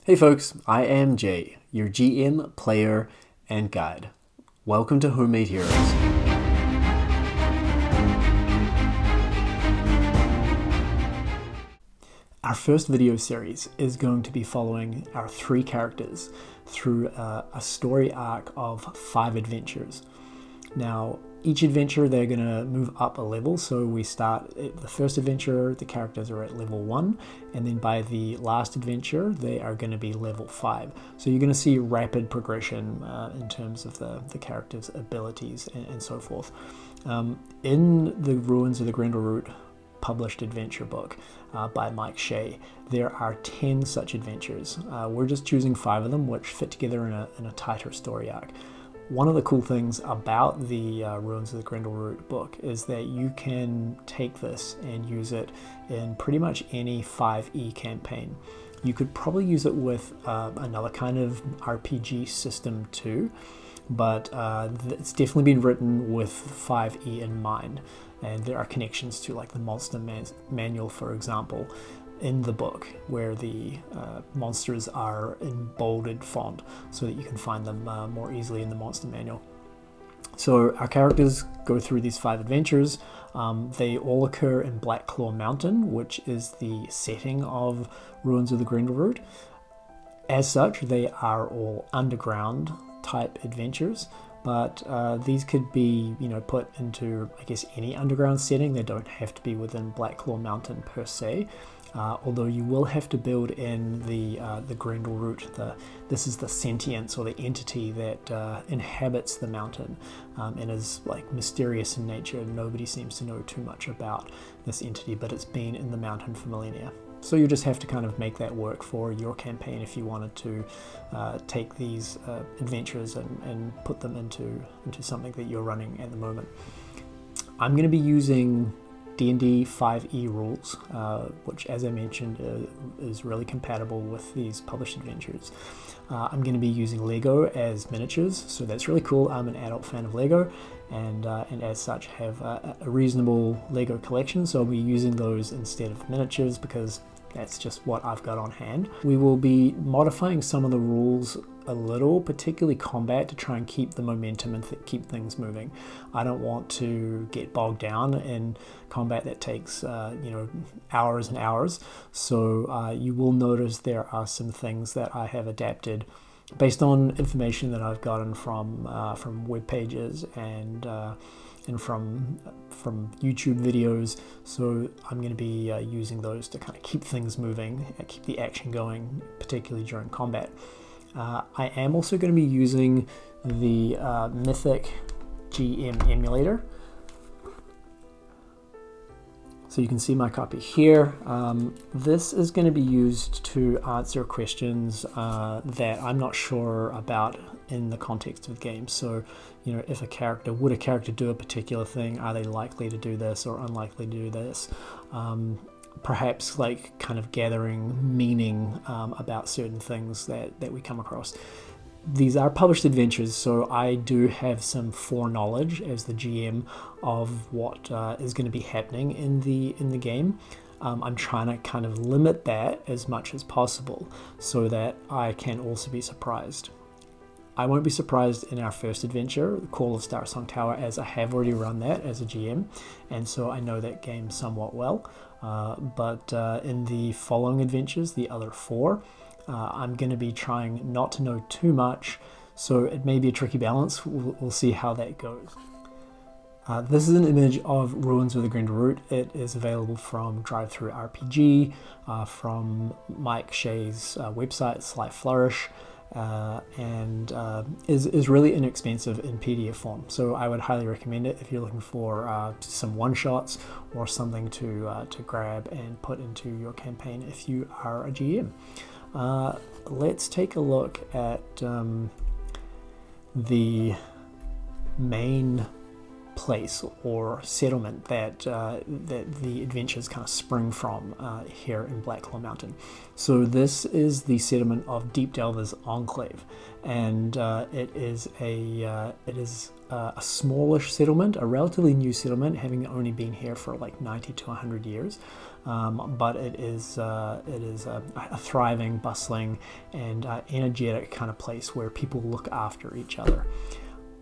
Hey folks, I am Jay, your GM, player, and guide. Welcome to Homemade Heroes. Our first video series is going to be following our three characters through a story arc of 5 adventures. Now, each adventure they're going to move up a level, so we start at the first adventure, the characters are at level 1, and then by the last adventure they are going to be level 5. So you're going to see rapid progression in terms of the characters' abilities and so forth. In the Ruins of the Grendleroot published adventure book by Shea, there are 10 such adventures. We're just choosing 5 of them which fit together in a tighter story arc. One of the cool things about the Ruins of the Grendleroot book is that you can take this and use it in pretty much any 5e campaign. You could probably use it with another kind of RPG system too, but it's definitely been written with 5e in mind, and there are connections to like the Monster Manual, for example, in the book, where the monsters are in bolded font so that you can find them more easily in the Monster Manual. So our characters go through these 5 adventures. They all occur in Blackclaw Mountain, which is the setting of Ruins of the Grendleroot. As such, they are all underground type adventures, but these could be, put into, I guess, any underground setting. They don't have to be within Blackclaw Mountain per se. Although you will have to build in the Grendleroot. This is the sentience or the entity that inhabits the mountain and is like mysterious in nature. Nobody seems to know too much about this entity, but it's been in the mountain for millennia. So you just have to kind of make that work for your campaign if you wanted to take these adventures and put them into something that you're running at the moment. I'm going to be using D&D 5e rules, which, as I mentioned, is really compatible with these published adventures. I'm going to be using Lego as miniatures, so that's really cool. I'm an adult fan of Lego, and as such have a reasonable Lego collection, so I'll be using those instead of miniatures because that's just what I've got on hand. We will be modifying some of the rules a little, particularly combat, to try and keep the momentum and keep things moving. I don't want to get bogged down in combat that takes hours and hours. So you will notice there are some things that I have adapted based on information that I've gotten from web pages and from YouTube videos. So I'm going to be using those to kind of keep things moving, keep the action going, particularly during combat. I am also going to be using the Mythic GM Emulator. So you can see my copy here. This is going to be used to answer questions that I'm not sure about in the context of the game. So, if would a character do a particular thing? Are they likely to do this or unlikely to do this? Perhaps like kind of gathering meaning about certain things that we come across. These are published adventures, so I do have some foreknowledge as the GM of what is going to be happening in the game. I'm trying to kind of limit that as much as possible so that I can also be surprised. I won't be surprised in our first adventure, The Call of Star Song Tower, as I have already run that as a GM, and so I know that game somewhat well. But in the following adventures, the other 4, I'm going to be trying not to know too much, so it may be a tricky balance. We'll see how that goes. This is an image of Ruins of the Grendleroot. It is available from Drive-Thru RPG, from Mike Shea's website, Sly Flourish, and is really inexpensive in PDF form. So I would highly recommend it if you're looking for some one-shots or something to grab and put into your campaign if you are a GM. Let's take a look at the main place or settlement that the adventures kind of spring from here in Blackclaw Mountain. So this is the settlement of Deep Delver's Enclave, and it is a smallish settlement, a relatively new settlement, having only been here for like 90 to 100 years. but it is a thriving, bustling, and energetic kind of place where people look after each other.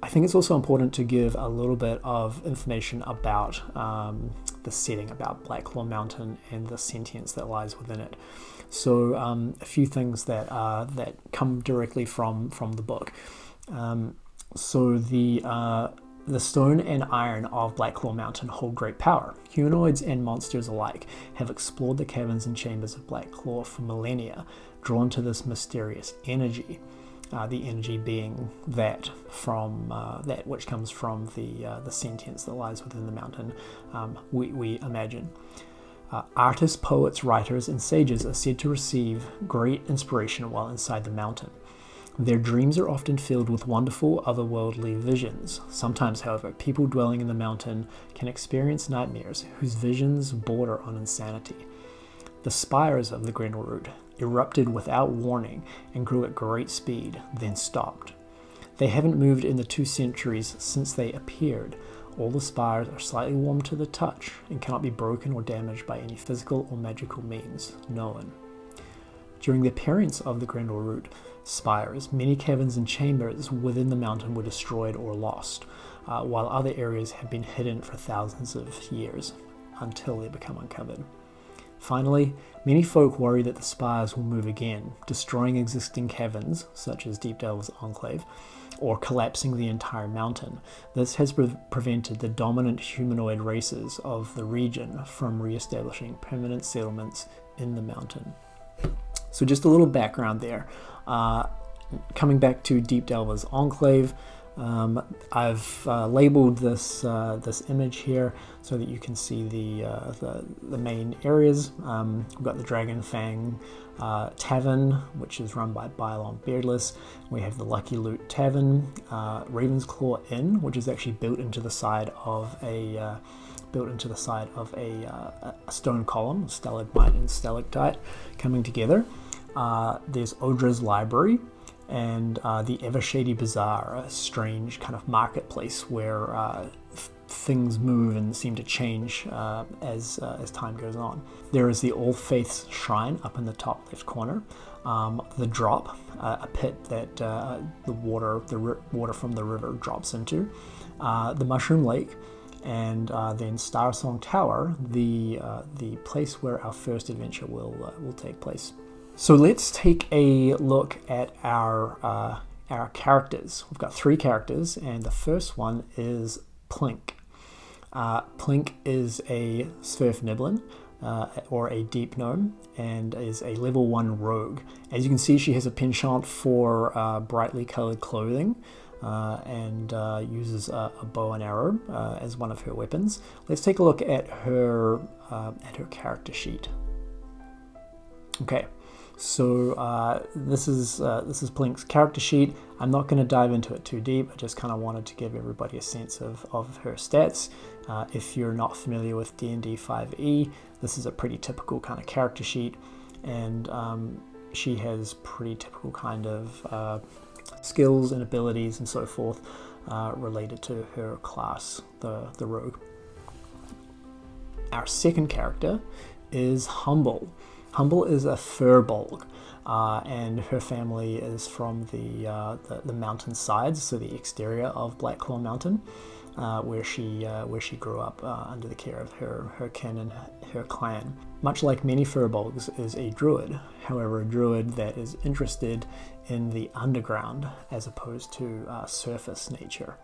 I think it's also important to give a little bit of information about the setting, about Blacklaw Mountain and the sentience that lies within it. So a few things that come directly from the book. So the stone and iron of Blacklaw Mountain hold great power. Humanoids and monsters alike have explored the caverns and chambers of Blacklaw for millennia, drawn to this mysterious energy. The energy being that which comes from the sentience that lies within the mountain, we imagine. Artists, poets, writers, and sages are said to receive great inspiration while inside the mountain. Their dreams are often filled with wonderful otherworldly visions. Sometimes, however, people dwelling in the mountain can experience nightmares whose visions border on insanity. The spires of the Grendleroot erupted without warning and grew at great speed, then stopped. They haven't moved in the 2 centuries since they appeared. All the spires are slightly warm to the touch and cannot be broken or damaged by any physical or magical means known. During the appearance of the Grendleroot spires, many caverns and chambers within the mountain were destroyed or lost, while other areas have been hidden for thousands of years until they become uncovered. Finally, many folk worry that the spires will move again, destroying existing caverns, such as Deep Delver's Enclave, or collapsing the entire mountain. This has prevented the dominant humanoid races of the region from re-establishing permanent settlements in the mountain. So just a little background there. Coming back to Deep Delver's Enclave, I've labeled this image here so that you can see the main areas. We've got the Dragon Fang Tavern, which is run by Bylon Beardless. We have the Lucky Loot Tavern, Raven's Claw Inn, which is actually built into the side of a stone column, stalagmite and stalactite coming together. There's Odra's Library, and the Ever Shady Bazaar, a strange kind of marketplace where things move and seem to change as time goes on. There is the All Faiths Shrine up in the top left corner, the Drop, a pit that the water from the river drops into, the Mushroom Lake, and then Star Song Tower, the place where our first adventure will take place. So let's take a look at our characters. We've got 3 characters, and the first one is Plink. Plink is a Sverfniblin, or a deep gnome, and is a level 1 rogue. As you can see, she has a penchant for brightly colored clothing, and uses a bow and arrow as one of her weapons. Let's take a look at her character sheet. Okay. So this is Plink's character sheet. I'm not going to dive into it too deep. I just kind of wanted to give everybody a sense of her stats. If you're not familiar with D&D 5e, this is a pretty typical kind of character sheet, and she has pretty typical kind of skills and abilities and so forth related to her class, the rogue. Our second character is Humble. Humble is a furbolg, and her family is from the mountain sides, so the exterior of Blacklaw Mountain, where she grew up under the care of her kin and her clan. Much like many furbolgs, is a druid. However, a druid that is interested in the underground as opposed to surface nature.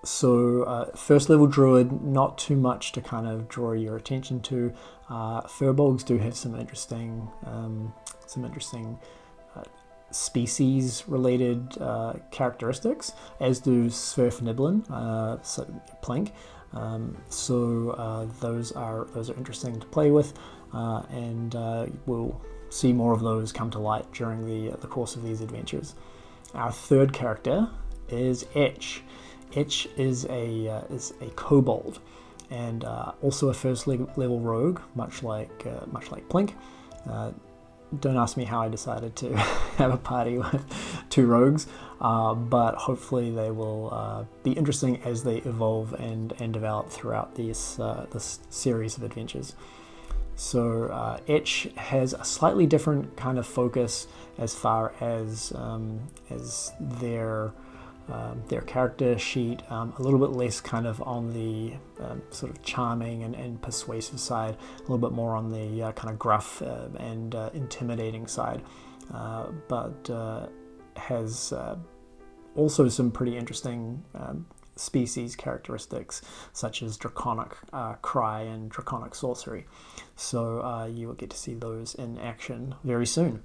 First level druid, not too much to kind of draw your attention to. Furbolgs do have some interesting species related characteristics, as do Sverfniblin, Plink. Those are interesting to play with, and we'll see more of those come to light during the course of these adventures. Our third character is Etch. Etch is a kobold, and also a first level rogue, much like Plink. Don't ask me how I decided to have a party with 2 rogues, but hopefully they will be interesting as they evolve and develop throughout this series of adventures. So Etch has a slightly different kind of focus as far as their character sheet, a little bit less kind of on the sort of charming and persuasive side, a little bit more on the kind of gruff and intimidating side, but has also some pretty interesting species characteristics, such as draconic cry and draconic sorcery. So you will get to see those in action very soon.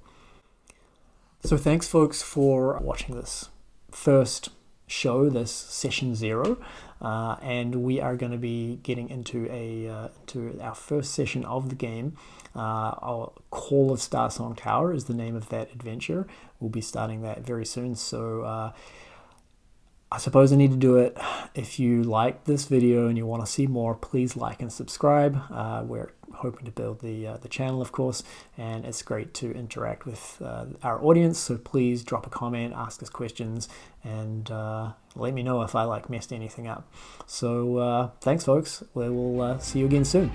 So thanks folks for watching this first show, this session 0, and we are going to be getting into our first session of the game. Our Call of Starsong Tower is the name of that adventure. We'll be starting that very soon, so I suppose I need to do it. If you like this video and you want to see more, please like and subscribe. We're hoping to build the channel, of course, and it's great to interact with our audience, so please drop a comment, ask us questions, and let me know if I messed anything up. So thanks folks, we will see you again soon.